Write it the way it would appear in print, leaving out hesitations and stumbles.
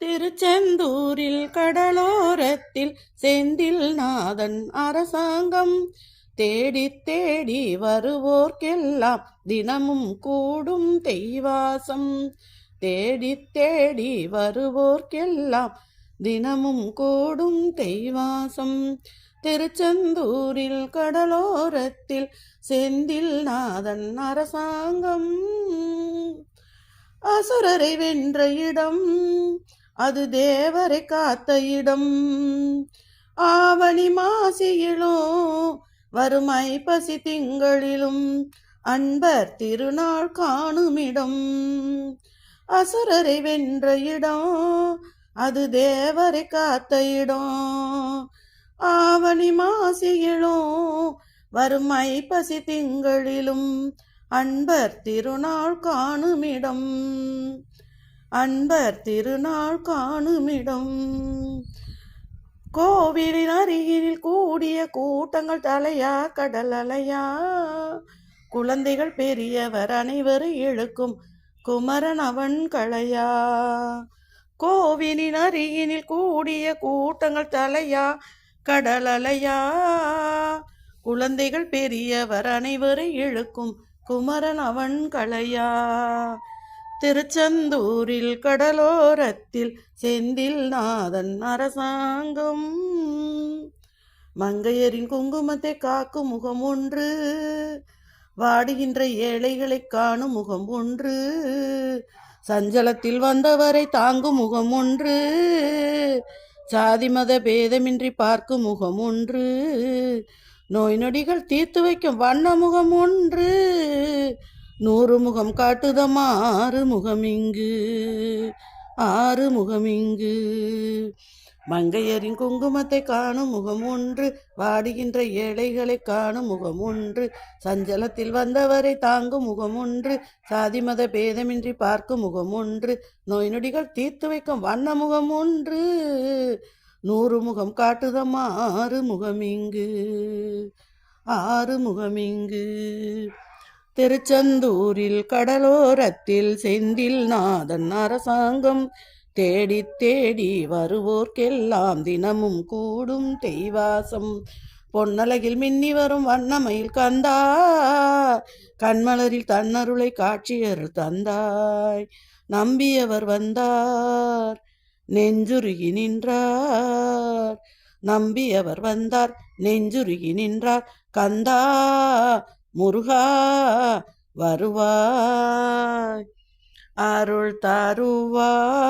திருச்செந்தூரில் கடலோரத்தில் செந்தில் நாதன் அரசாங்கம் தேடி தேடி வருவோர்க்கெல்லாம் தினமும் கூடும் தெய்வாசம். தேடி தேடி வருவோர்க்கெல்லாம் தினமும் கூடும் தெய்வாசம். திருச்செந்தூரில் கடலோரத்தில் செந்தில் நாதன் அரசாங்கம். அசுரரை வென்ற இடம், அது தேவரை காத்த இடம். ஆவணி மாசியிலும் வரும் ஐப்பசி திங்களிலும் அன்பர் திருநாள் காணுமிடம். அசுரரை வென்ற இடம், அது தேவரை காத்த இடம். ஆவணி மாசியிலும் வரும் ஐப்பசி திங்களிலும் அன்பர் திருநாள் காணுமிடம். அன்பர் திருநாள் காணுமிடம். கோவிலின் அருகில் கூடிய கூட்டங்கள் தலையா கடல் அலையா. குழந்தைகள் பெரியவர் அனைவரும் இழுக்கும் குமரன் அவன் களையா. கோவிலின் அருகினில் கூடிய கூட்டங்கள் தலையா கடல் அலையா. குழந்தைகள் பெரியவர் அனைவரும் இழுக்கும் குமரன் அவன் களையா. திருச்செந்தூரில் கடலோரத்தில் செந்தில் நாதன் அரசாங்கம். மங்கையரின் குங்குமத்தை காக்கும் முகம் ஒன்று, வாடுகின்ற ஏழைகளை காணும் முகம் ஒன்று, சஞ்சலத்தில் வந்தவரை தாங்கும் முகம் ஒன்று, சாதி மத பேதமின்றி பார்க்கும் முகம் ஒன்று, நோய் நொடிகள் தீர்த்து வைக்கும் வண்ண முகம் ஒன்று, 100 முகம் காட்டுதம்மா ஆறு முகம் இங்கு, ஆறு முகம் இங்கு. மங்கையரின் குங்குமத்தை காணும் முகம் ஒன்று, வாடுகின்ற ஏழைகளை காணும் முகம் ஒன்று, சஞ்சலத்தில் வந்தவரை தாங்கும் முகம் ஒன்று, சாதி மத பேதமின்றி பார்க்கும் முகம் ஒன்று, நோய் நொடிகள் தீர்த்து வைக்கும் வண்ண முகம் ஒன்று, 100 முகம் காட்டுதம்மா ஆறு முகம் இங்கு, ஆறு முகம் இங்கு. திருச்செந்தூரில் கடலோரத்தில் செந்தில் நாதன் அரசாங்கம். தேடி தேடி வருவோர்க்கெல்லாம் தினமும் கூடும் தெய்வாசம். பொன்னலகில் மின்னி வரும் வண்ணமயில் கந்தா, கண்மலரில் தன்னருளை காட்சியர் தந்தாய். நம்பியவர் வந்தார், நெஞ்சுருகி நின்றார். நம்பியவர் வந்தார், நெஞ்சுருகி நின்றார். கந்தா முருகா வருவாய், அருள் தருவாய்.